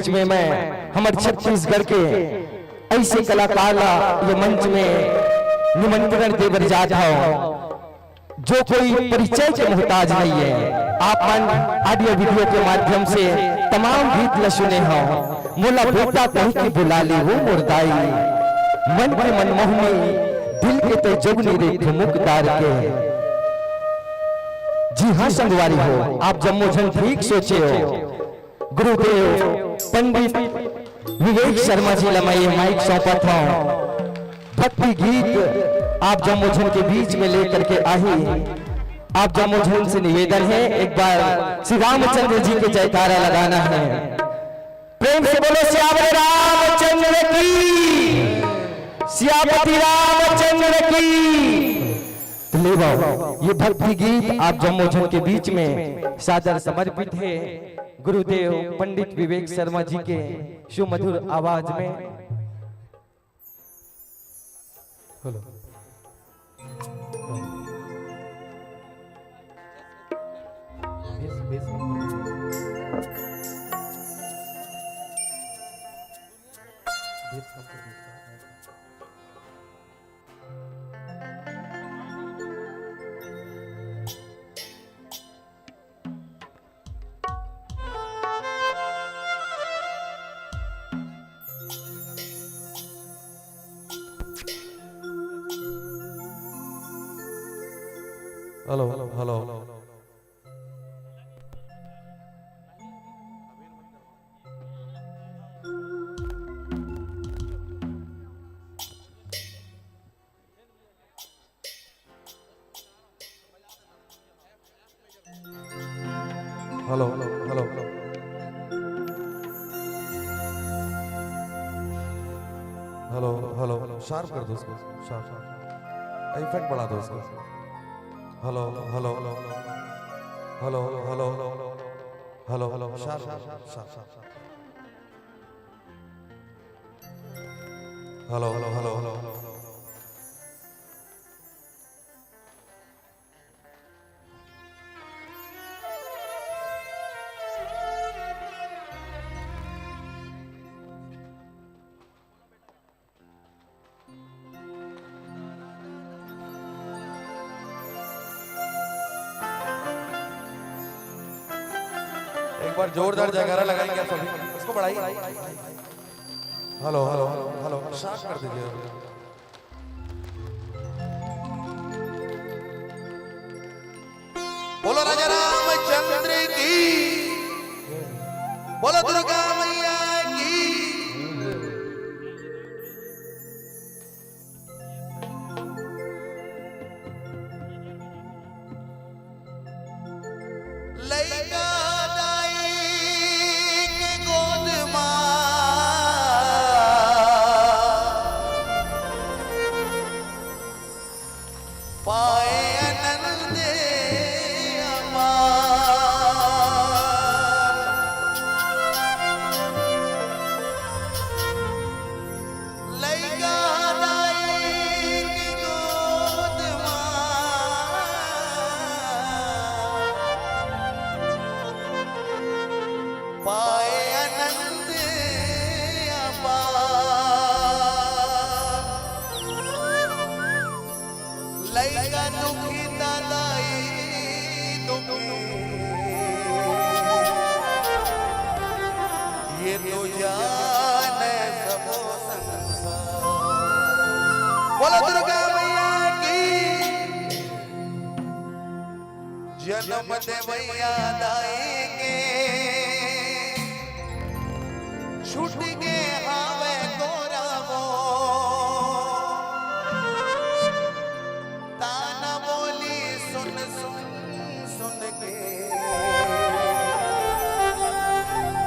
बीच में मैं हमारे छत्तीसगढ़ के ऐसे कलाकार ये मंच में निमंत्रण देकर जाता हूं जो कोई परिचय के मोहताज नहीं है। आप ऑडियो वीडियो के माध्यम से तमाम गीत ल सुने हो। मोला बेटा कह के बुला ली वो मुर्दाई, मन के मनमोहनी दिल के तो जगनी रेख मुकदार के। जी हाँ संगवारी हो, आप जम्मू झन ठीक सोचे हो। गुरुदेव पंडित विवेक शर्मा जी ला मैं ये माइक सौंपा था। भक्ति गीत आप जम्मू झन के बीच में लेकर के आई। आप जम्मू झन से निवेदन है एक बार श्री रामचंद्र जी के जयकारा लगाना है। प्रेम से बोलो श्यामल रामचंद्र की, श्यामती रामचंद्र की। ले बाबा ये भक्ति गीत आप जम्मू झन के बीच में सादर समर्पित है गुरुदेव पंडित विवेक शर्मा जी के सुमधुर आवाज में। Hello hello hello hello hello hello hello hello sharp कर दो उसको, शार्प इफेक्ट बढ़ा दो उसको। Hello hello hello hello hello hello hello sharp hello hello hello hello एक बार जोरदार जयकारा लगाएंगे सभी, इसको बढ़ाइए। हेलो हेलो हेलो शांत कर दीजिए। बोलो राजा रामचंद्र की, बोलो दुर्गा मैया की। लैका लैका दुखी दादाई दुखी, ये तो जाने सबो संसार। बोलो दुर्गा मैया की, जन्म देवैया दाई के छूट के हावे तोरा वो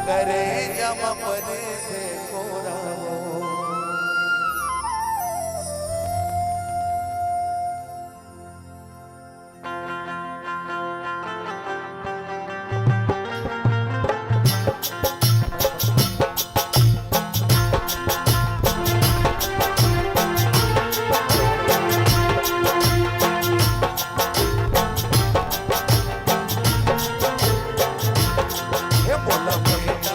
करे जम परे से कोरा हो। बोला बेटा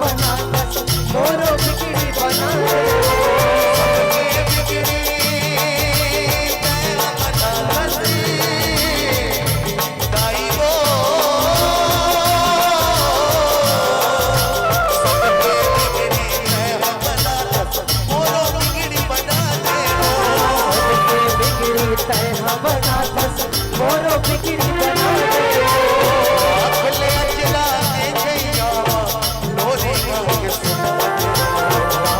बना दस मोरो बिगड़ी बना दे मोरो बिगड़ी बना दे अखले अचला ने छैया लोरी के सुना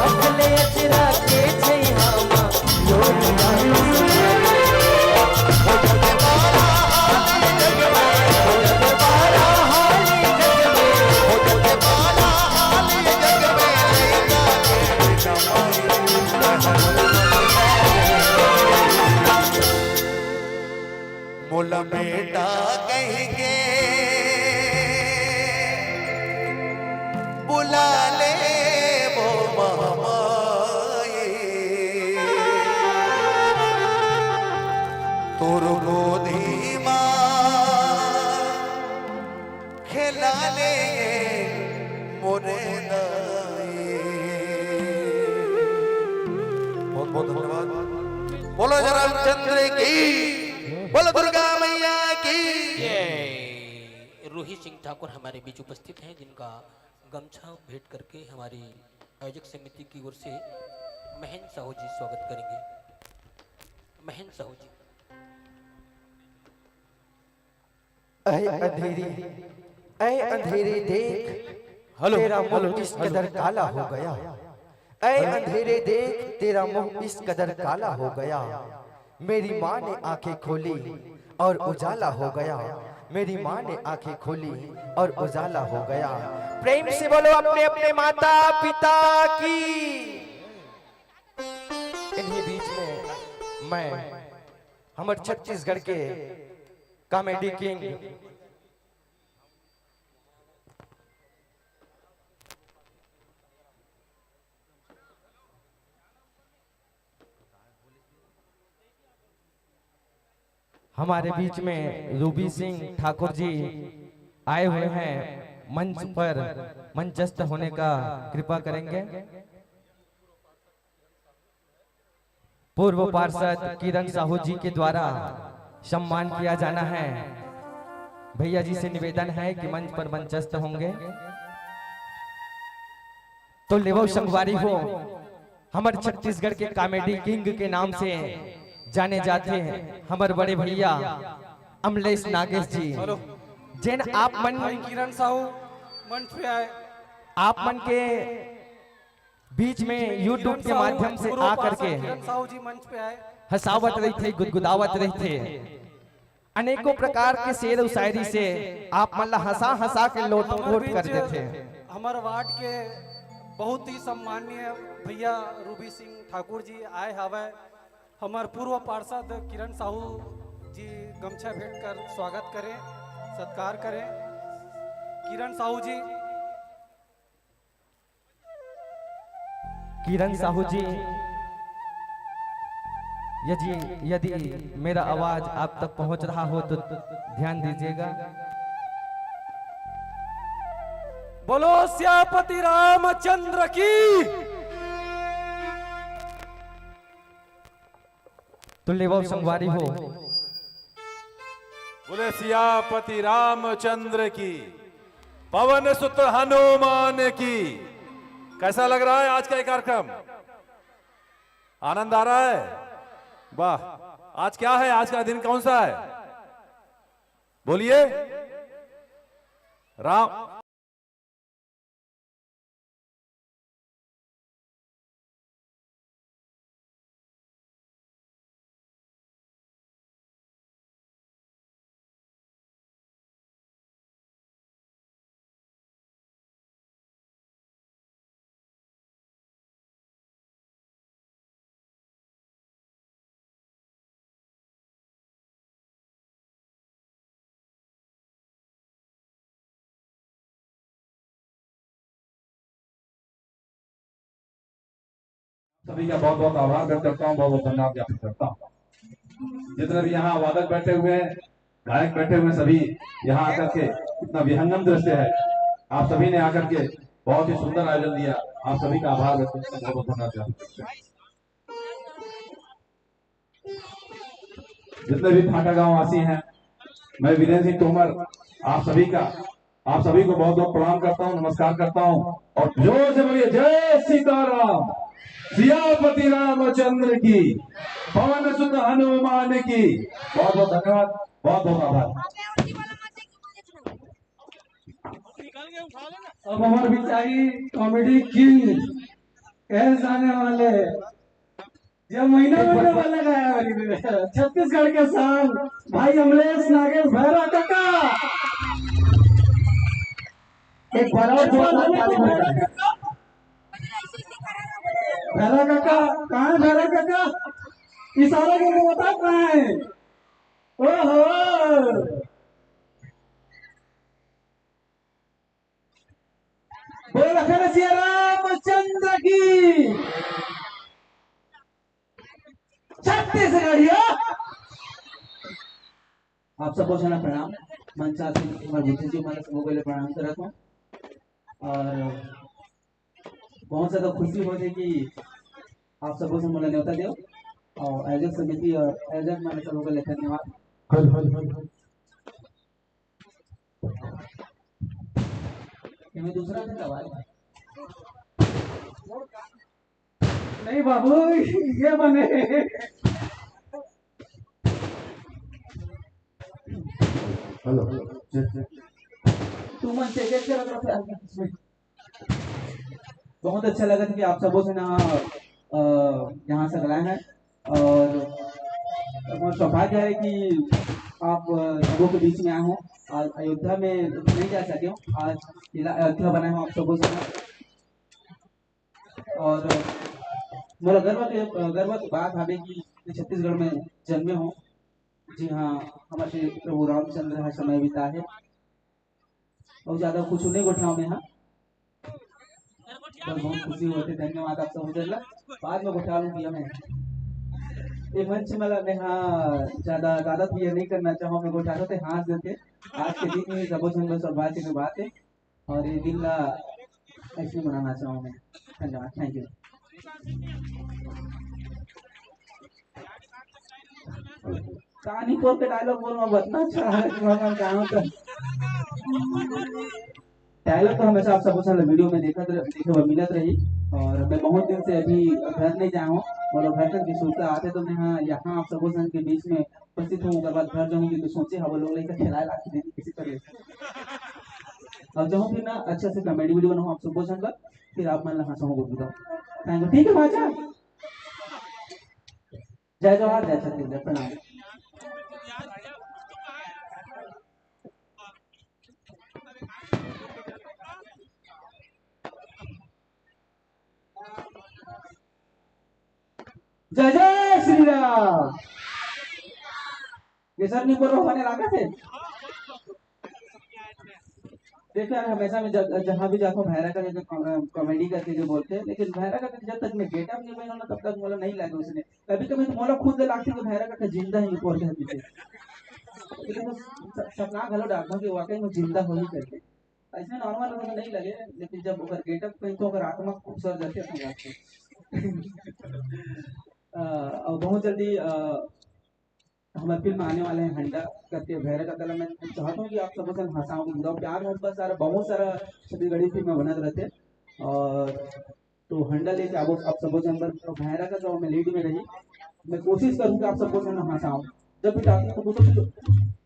अखले अचला के छैया लोरी के मोला बेटा कहेंगे बुला ले वो मामाए तोर गोदी माँ खिला ले मोरे दाए बहुत बहुत धन्यवाद। बोलो जरा रामचंद्र की बोलो दुर्गा मैया की। रूही सिंह ठाकुर हमारे बीच उपस्थित हैं जिनका गमछा भेंट करके हमारी आयोजक समिति की ओर से महेंद्र साहू जी स्वागत करेंगे। महेंद्र साहू जी। ऐ अंधेरे देख तेरा मुंह इस कदर काला हो गया। ऐ अंधेरे देख तेरा मुंह इस कदर काला हो गया। मेरी माँ ने आंखें खोली और उजाला हो गया। मेरी माँ ने आंखें खोली और उजाला हो गया। प्रेम से बोलो अपने अपने माता पिता की। इन्हीं बीच में मैं हमारे छत्तीसगढ़ के कॉमेडी किंग हमारे बीच में रूबी सिंह ठाकुर जी आए हुए हैं। मंच पर मंचस्थ होने का कृपा करेंगे। पूर्व पार्षद किरण साहू जी के द्वारा सम्मान किया जाना है। भैया जी से निवेदन है कि मंच पर मंचस्थ होंगे तो लेवो संगवारी हो हमारे छत्तीसगढ़ के कॉमेडी किंग के नाम से जाने जाते हैं हमारे बड़े भैया अमलेश नागेश जी। जिन आप मन किरण साहू मंच पे आए। आप मन के बीच में यूट्यूब के माध्यम से आकर के किरण साहू जी मंच पे आए। हंसावत रही थे, गुदगुदावत रही थे। अनेकों प्रकार के शेर और शायरी से आप मन हंसा हंसा के लोट कर देते। हमारे वार्ड के बहुत ही सम्माननीय भैया रूबी सिंह ठाकुर जी आए हवे। हमारे पूर्व पार्षद किरण साहू जी गमछा भेंट कर स्वागत करें, सत्कार करें। किरण साहू जी। किरण साहू जी, यदि मेरा आवाज आप तक पहुंच रहा हो तो ध्यान दीजिएगा। बोलो सियापति रामचंद्र की। तो लेवो संगवारी हो। बोले सियापति रामचंद्र की, पवन सुत हनुमान की। कैसा लग रहा है आज का ये कार्यक्रम? आनंद आ रहा है? वाह। आज क्या है? आज का दिन कौन सा है? बोलिए। राम सभी का बहुत बहुत आभार व्यक्त करता हूँ, बहुत बहुत धन्यवाद ज्ञापित करता हूँ। जितने भी यहाँ वादक बैठे हुए हैं, गायक बैठे हुए हैं, सभी यहाँ आकर के इतना विहंगम दृश्य है। आप सभी ने आकर के बहुत ही सुंदर आयोजन दिया। आप सभी का आभार व्यक्त करते हैं, बहुत बहुत धन्यवाद चाहते हैं। जितने भी फाटा गांव वासी हैं, मैं वीरेंद्र सिंह तोमर आप सभी को बहुत बहुत प्रणाम करता हूं, नमस्कार करता हूं और जोर से बोलिए जय सीताराम, सियापति रामचंद्र की, पवन सुत हनुमान की। बहुत बहुत धन्यवाद, बहुत बहुत आभार। अब हमारे बिचारी कॉमेडी किंग कैसे आने वाले जब महीना वाला गाया छत्तीसगढ़ के संग भाई अमलेश नागेश भैरव काका एक बड़ा भैरव काका कहाँ है? भैरव काका इशारा करके बता कहाँ है? ओहो बोल रखा सिया रामचंद्र की छत्तीसगढ़िया। आप सबको जना प्रणाम। मंचा से जी हमारे सबको पहले प्रणाम करत हूँ और बहुत ज्यादा खुशी हो रही कि आप सबको से मुझे न्योता दो और आयोजक समिति और आयोजक हमारे सबको को लेकर धन्यवाद। मैं दूसरा भी सवाल नहीं बाबू ये बने हेलो तू मन से बहुत अच्छा लगा कि आप सबों से ना यहाँ से गलाए हैं और सौभाग्य है कि आप सबों के बीच में आए हो। आज अयोध्या में नहीं जा सके हो, आज जिला अयोध्या बनाए हो आप सबों से और मेरा गर्व की बात है कि छत्तीसगढ़ में जन्मे हो। जी हाँ, हमारे प्रभु रामचंद्र है समय बिता है और ज्यादा कुछ नहीं गोठाओ में। हाँ बहुत खुशी होती, धन्यवाद आप सब। बाद में गोठा लूँ मैं ये मंच में मैं हाँ ज्यादा तो ये नहीं करना चाहूँ। मैं गोठा होते हाथ देते आज के दिन में सबो संग सौभाग्य की बात है और ये दिन ला ऐसे मनाना चाहूँ मैं। धन्यवाद, थैंक यू। कहानी कोर के डायलॉग बोलना बतना अच्छा है। डायलॉग तो हमेशा आप सबको वीडियो में देखे मिलत रही और मैं बहुत दिन से अभी घर नहीं जाऊँ और घर तक की सोचता आते तो मैं यहाँ आप सबको के बीच में उपस्थित हूँ। उसके बाद घर जाऊँगी तो सोचे हम लोग लेकर खिलाए लाके देंगे किसी तरह और जाऊँ फिर ना अच्छा से कॉमेडी वीडियो बनाऊँ आप सबको संग फिर आप मन लगा सहूँ बोल थैंक यू। ठीक है भाजा, जय जवाहर जय छत्तीसगढ़, प्रणाम। जय जय श्री राम। ये सर नहीं बोल रहा होने लगा थे। देखो यार हमेशा मैं जहाँ भी जाता हूँ भैरा का कॉमेडी करके जो बोलते हैं, लेकिन भैरा का जब तक मैं गेटअप नहीं बना तब तक मोला नहीं लगा उसने। कभी कभी तो मोला खुद लगती कि भैरा का जिंदा ही बोलते हैं पीछे, लेकिन सपना घलो डालता हूँ कि वाकई में जिंदा हो ही करके। ऐसे नॉर्मल मुझे नहीं लगे, लेकिन जब अगर गेटअप पहन तो अगर आत्मा खूब सर जाते अपने आप और बहुत जल्दी हमारे फिल्म आने वाले हैं हंडा करके भैरव का कलम। मैं चाहता हूँ कि आप सबको हंसाऊँ प्यार मोहब्बत सारा बहुत सारा छत्तीसगढ़ी फिल्म बनत रहते और तो हंडा लेके आप सबको तो भैरव का तो मैं लीड में रही। मैं कोशिश करूँगा आप सबको हंसाऊँ जब भी जाती हूँ तो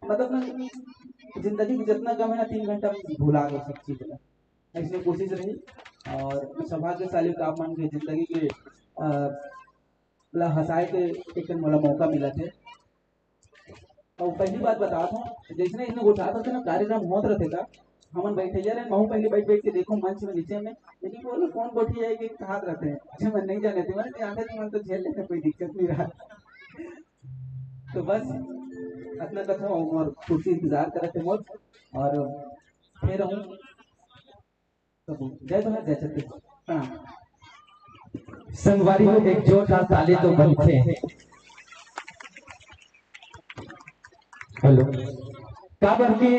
मतलब ना जिंदगी में जितना कम है ना 3 घंटा भुला दो सब चीज का, इसलिए कोशिश रही और सौभाग्यशाली का आप मान के जिंदगी के हंसाए के एक मोला मौका मिला थे। और पहली बात बताता हूँ जैसे इसने उठाता था ना कार्यक्रम होत रहते था हम बैठे जा रहे महू पहले बैठ के देखो मंच में नीचे में, लेकिन बोलो कौन बैठी है कि कहा रहते हैं अच्छा मैं नहीं जाने थे मैंने आते थे मन तो झेल लेते कोई दिक्कत नहीं रहा। तो बस अपना कथा और कुर्सी इंतजार कर रहे थे मोर और फिर हूँ जय जवाहर जय छत्तीसगढ़, प्रणाम। संगवारी को एक जोरदार ताली तो बनते हैं। हेलो काबर की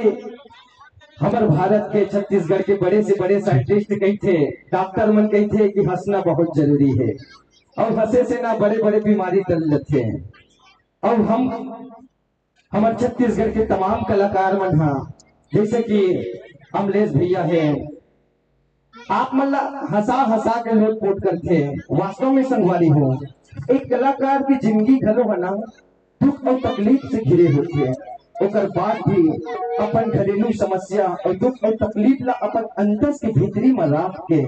हमारे भारत के छत्तीसगढ़ के बड़े से बड़े साइंटिस्ट कही थे, डॉक्टर मन कही थे कि हंसना बहुत जरूरी है और हंसे से ना बड़े बड़े बीमारी टल लेते हैं। और हम हमारे छत्तीसगढ़ के तमाम कलाकार मन हाँ, जैसे कि अमलेश भैया है, आप मतलब हंसा हंसा के लोग कोट करते हैं। वास्तव में संगवारी हो, एक कलाकार की जिंदगी घरो है ना दुख और तकलीफ से घिरे होते हैं, ओकर बाद भी अपन घरेलू समस्या और दुख और तकलीफ ला अपन अंतर के भीतरी में रख के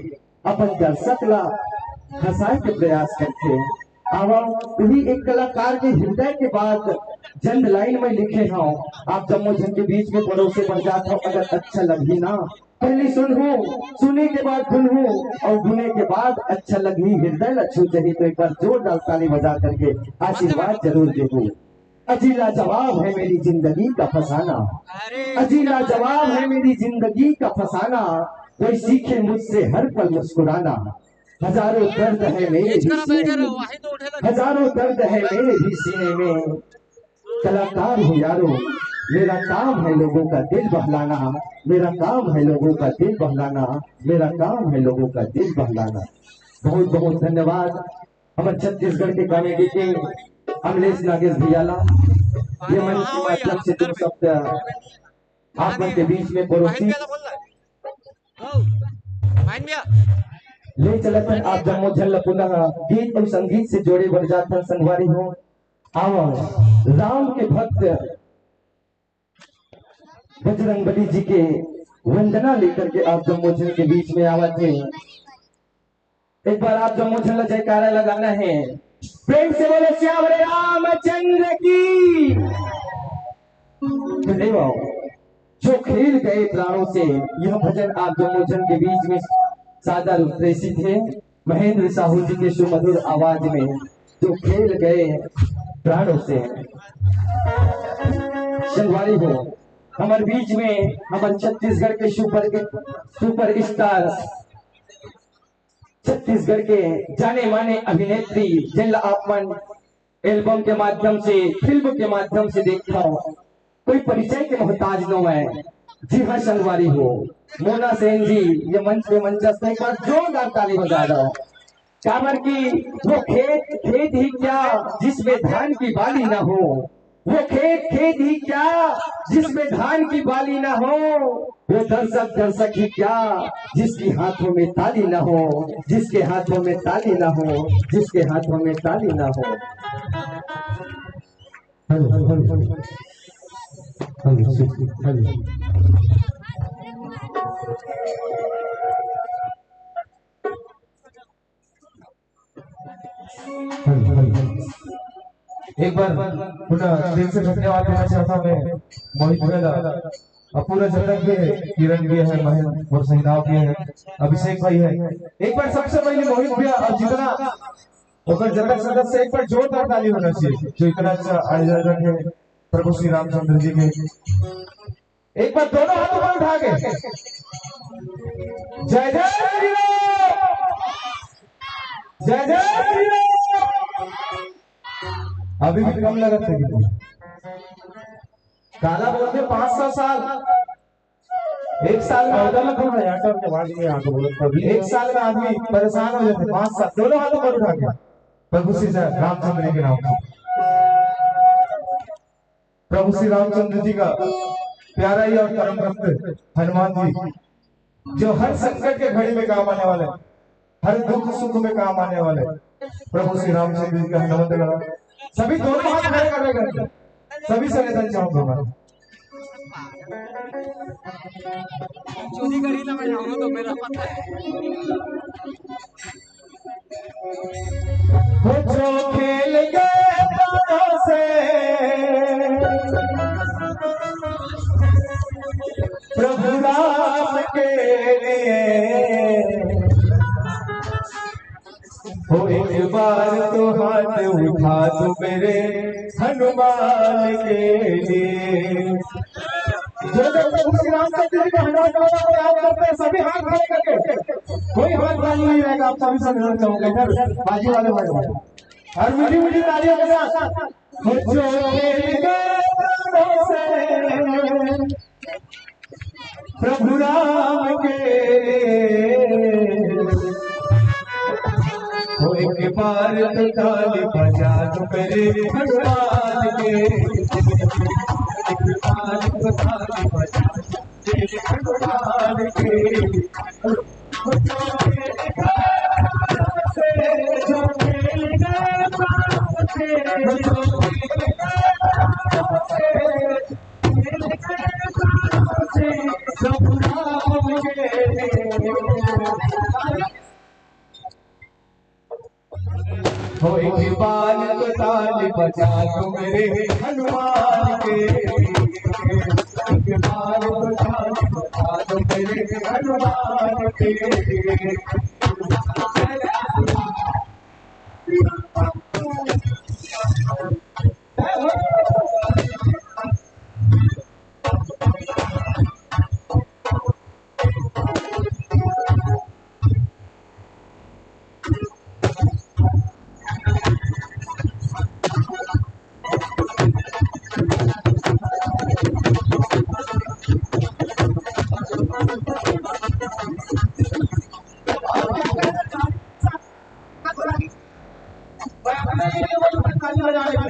अपन दर्शक ला हंसाए के प्रयास करते हैं। अब वही एक कलाकार के हृदय के बाद जन्म लाइन में लिखे हो, आप जम्मू जन के बीच में पड़ोसे बढ़ जाता हो, अगर अच्छा लगी ना पहले सुने के बाद गुनहू और गुने के बाद अच्छा लगी हृदय लच्छू चाहिए तो एक बार जोरदार ताली बजा करके आशीर्वाद जरूर देबू। अजीला जवाब है मेरी जिंदगी का फसाना, अजीला जवाब है मेरी जिंदगी का फसाना, कोई सीखे मुझसे हर पल मुस्कुराना। हजारों दर्द है मेरे भी सीने में, हजारों दर्द है मेरे भी सीने में, कलाकार हूँ यारो मेरा काम है लोगों का दिल बहलाना, मेरा काम है लोगों का दिल बहलाना, मेरा काम है लोगों का दिल बहलाना। बहुत बहुत धन्यवाद हमारे छत्तीसगढ़ के कॉमेडी के अमलेश नागेश भैयाला, ये मन के माध्यम से तुम सब आप मन के बीच में पड़ोसी ले चलते हैं। आप जम्मू झल पुनः गीत और संगीत से जोड़े बढ़ जाते संगवारी हो। आओ राम के भक्त बजरंगबली जी के वंदना लेकर के आप जम्मू झल के बीच में आवा थे। एक बार आप जम्मू झल जयकारा लगाना है, प्रेम से बोले श्याम रामचंद्र की। तो जो खेल गए प्राणों से, यह भजन आप जम्मू झल के बीच में सादा रूपरेशी थे महेंद्र साहू जी के सुमधुर आवाज में, जो खेल गए प्राणों से। संगवारी हो हमारे बीच में हमारे छत्तीसगढ़ के सुपर स्टार, छत्तीसगढ़ के जाने माने अभिनेत्री जिनला आपमन एल्बम के माध्यम से फिल्म के माध्यम से देखता हो, कोई परिचय के मोहताज नो है। जी हाँ संगवारी हो, मोना सेन जी ये मंच पे मंचस्थ एक बार जोरदार ताली बजा दो। काबर की वो खेत ही क्या जिसमें धान की बाली ना हो, वो खेत ही क्या जिसमें धान की बाली ना हो, वो दर्शक ही क्या जिसके हाथों में ताली ना हो, जिसके हाथों में ताली ना हो, जिसके हाथों में ताली ना हो। एक बार पुनः दिल से धन्यवाद देना चाहता हूँ मैं मोहित भैया और पूरा जगत भी है, किरण भी है, महेंद्र और सहिदाव भी है, अभिषेक भाई है। एक बार सबसे पहले मोहित भैया और जितना होकर जगत सदस्य एक बार जोरदार ताली होना चाहिए जो इतना अच्छा आयोजन है प्रभु श्री रामचंद्र जी के। एक बार दोनों हाथों पर उठा के जय जय श्री राम, जय जय श्री राम। अभी भी कम लगत है काला बोलते 500 साल, एक साल में एक साल में आदमी परेशान हो जाते। 5 साल दोनों हाथों पर उठा के प्रभु श्री रामचंद्र के नाम से। प्रभु श्री रामचंद्र जी का प्यारा ही और परम भक्त हनुमान जी, जो हर संकट के घड़ी में काम आने वाले, हर दुख सुख में काम आने वाले प्रभु श्री रामचंद्र जी का हनुमत लगा। सभी दोनों हाथ खड़े करके सभी से निधन चाहूंगा। चोरी करी ना मैं जाऊंगा तो मेरा पता है। वो जो खेल गए प्राणों से प्रभु राम के लिए, हो एक बार तो हाथ उठा दो मेरे हनुमान के लिए। जो प्रभु श्री रामचंद्र जी का हनुमान चालीसा याद करते हैं सभी हाथ खड़े करके, कोई हाथ खाली नहीं रहेगा। आप सभी से मिलना चाहूंगा इधर बाजू वाले भाई और मीठी मीठी तालियों के साथ जो खेल गए प्राणों से प्रभु राम के हो एक बार तो ताली बजा दो मेरे हनुमान के, एक बार तो ताली बजा दो मेरे हनुमान के। हो एक बार तो ताली बजा दो मेरे हनुमान के, एक बार तो ताली बजा दो मेरे हनुमान के।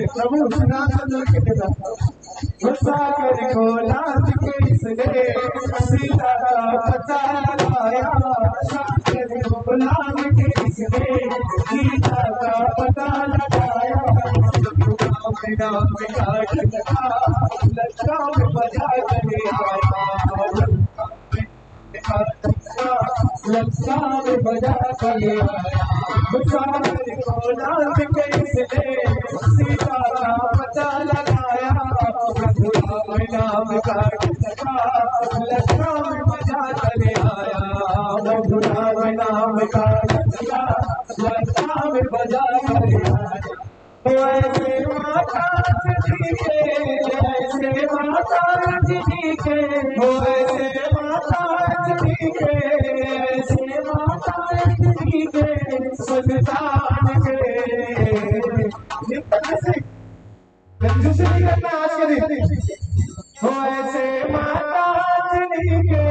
प्रभु रामचंद्र के पिता गुस्सा कर को नाथ के इसने सीता का पता लगाया, साकर को नाथ के इसने सीता का पता लगाया। राम काट लगा लक्ष्मण में बजा करे आया, लक्ष्मण में बजा करे आया। साकर को नाथ के इसने सीता का पता लगाया, प्रभु राम नाम का लक्ष्मण बजा करे आया, प्रभु राम नाम का लक्ष्मण बजा करे आया। ऐसे माता जी के, ऐसे माता जी के, ऐसे माता जी के, ऐसे माता जी के संतान के। गंजू से नहीं करना आज के दिन। हो ऐसे माता जी के,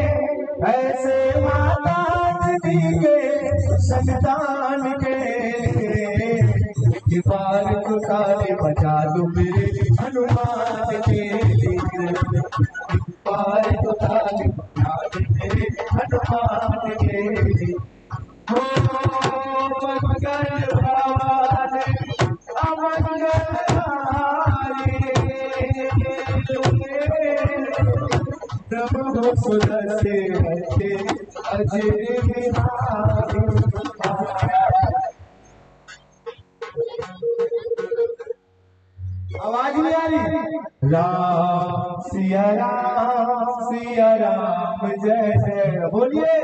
ऐसे माता जी के संतान के। एक बार तो ताली बजा दो मेरे हनुमान के, एक बार तो ताली बजा दो मेरे हनुमान के। हो मंगल भवन अमंगल प्रभु सुन से अजय बिहारी। आवाज नहीं आ रही। राम सिया राम जय जय बोलिए।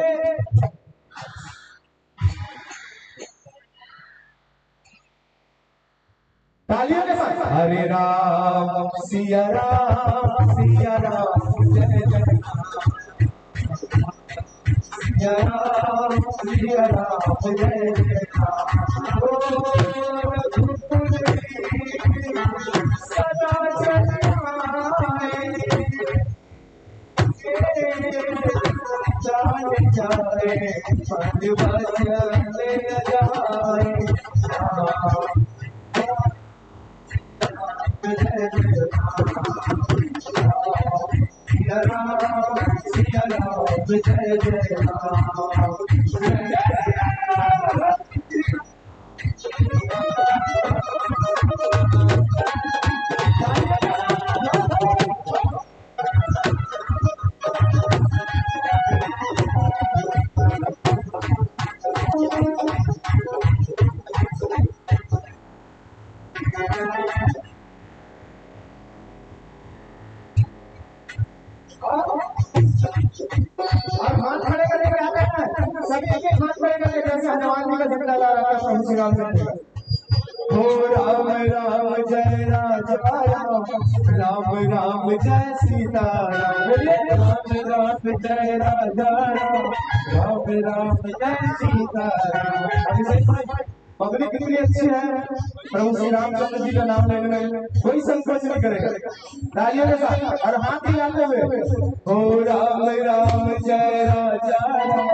तालियों के साथ हरे राम सिया राम जय जय, सिया राम जय जय। सदा जाने जाए पंज बचन जाए। सिया राम जय जय राम। और हाथ खड़े करके आते हैं सभी एक हाथ खड़े करके, जैसे हनुमान जी का झंडा ला रहा था प्रभु श्री राम ने। हो राम राम जय राम, राम राम जय सीता राम, राम राम जय राजा राम, राम राम जय सीता राम। पब्लिक कितनी अच्छी है, प्रभु श्री रामचंद्र जी का नाम लेने में कोई संकोच नहीं करेगा। तालियों के साथ और हाथ हिलाते हुए, ओ राम राम जय राजा राम,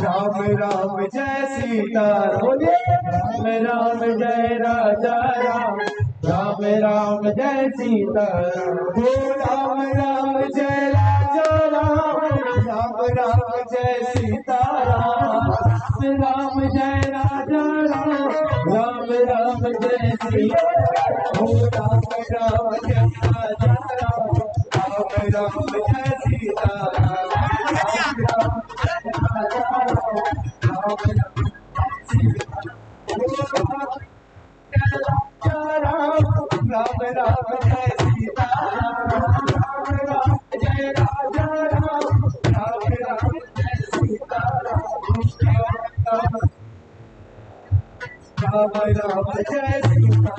राम राम जय सीता, बोलिए राम राम जय राजा राम, राम राम जय सीता, ओ राम राम जय राजा राम, राम राम जय सीता राम, राम जय राजा राम, राम राम जय सीता, ओ राम राम जय राजा राम, राम राम जय सीता राम, राम जय सीता, राम राम जय राजा राम, राम राम जय सीता, राम राम जय सीता,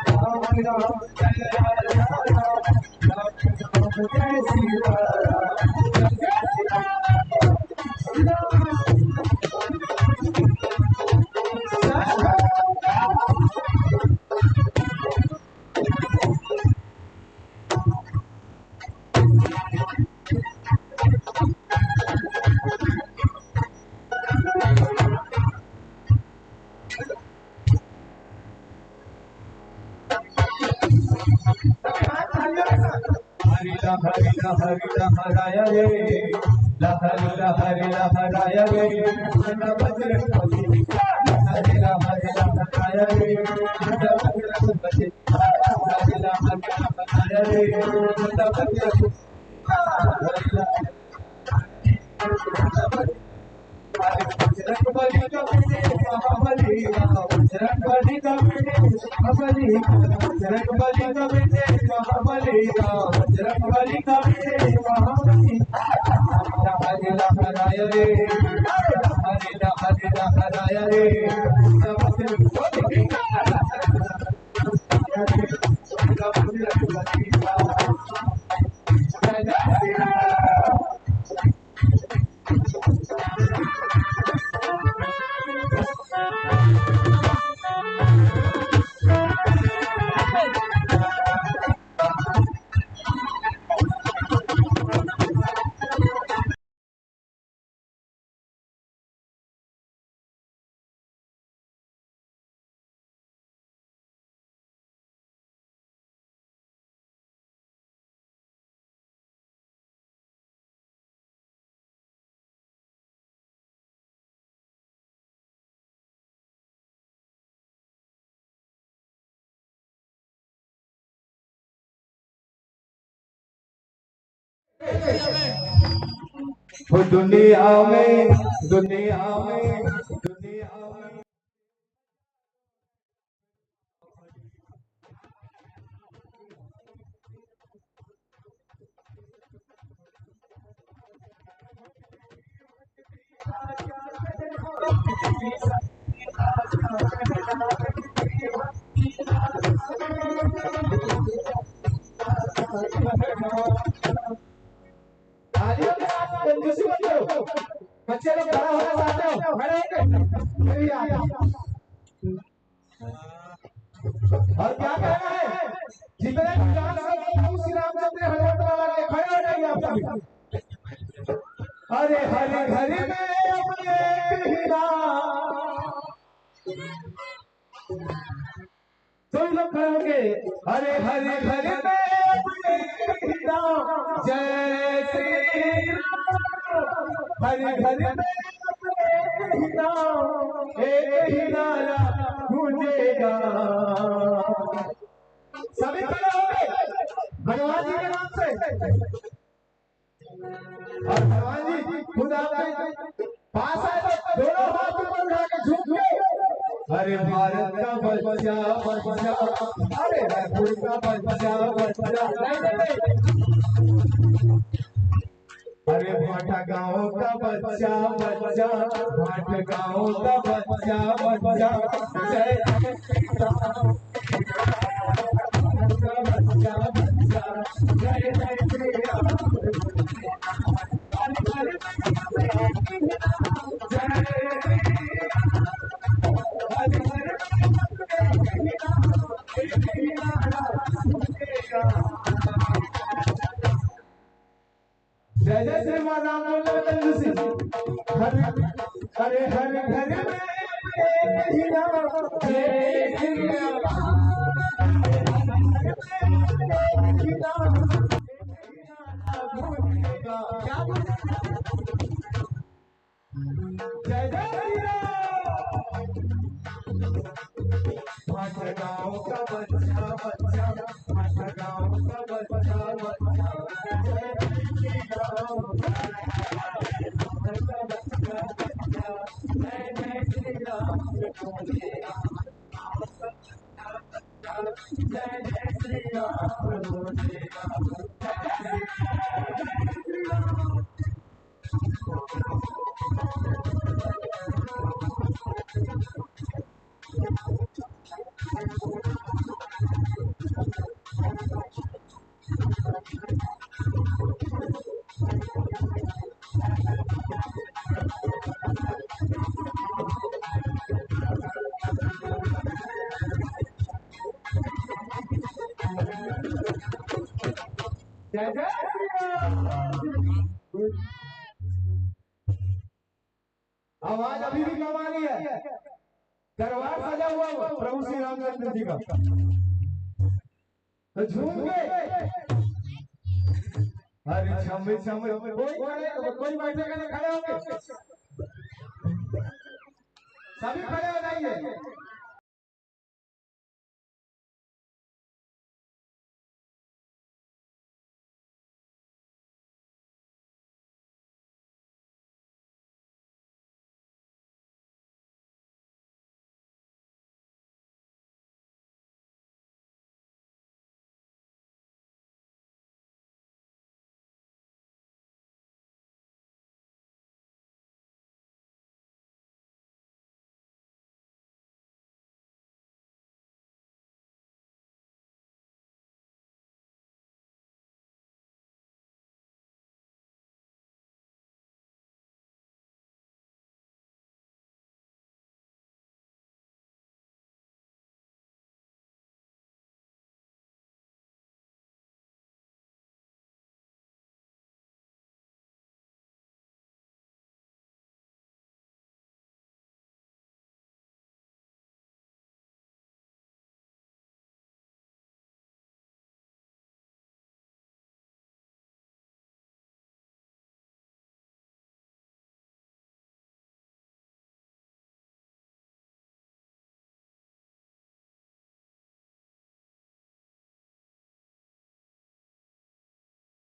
राम राम जय राजा राम, राम राम जय सीता। हरि लहराय रे, लहरि लहराय रे, बजरंगबली हरि लहराय रे, बजरंगबली हरि लहराय रे, बजरंगबली का बेटे महाबली, बजरंगबली का बेटे महाबली, बजरंगबली का बेटे महाबली, बजरंगबली का बेटे महाबली, हरि लहराय रे, हरि लहराय रे, दुनिया में दुनिया में दुनिया में बच्चे लोग खड़ा होना चाहते हो, खड़े और क्या कहना है, जितने श्री रामचंद्र हनुमत वाला के खड़े हो जाइए आप सभी। अरे हरे हरे में अपने तुम लोग खड़े होंगे, अरे हरे हरे में अपने जय श्री हरे हरे में एक ही नारा गूंजेगा। सभी खड़े होंगे भगवान जी के नाम से, और भगवान जी खुद आपके पास आए तो दोनों हाथ ऊपर उठा के झूम के, अरे भारत का बच्चा बच्चा, अरे रायपुर का बच्चा बच्चा, अरे भाटा गाँव का बच्चा बच्चा, भाट गाँव का बच्चा बच्चा, जय श्री राम का बच्चा बच्चा, जय श्री राम। जय जय श्री राम। जय जय श्री राम। माझ्या गावचा बच्चा बच्चा, माझ्या गावचा बच्चा बच्चा, जय श्री राम। माझा बच्चा बच्चा, जय जय श्री राम। जय जय श्री राम। जय जय श्री राम। आवाज अभी भी कम आ रही है। दरबार सजा हुआ प्रभु श्री रामचंद्र जी का, तो झूम के अरे छम छम कोई बैठेगा नहीं, खड़े होंगे, सभी खड़े हो जाइए।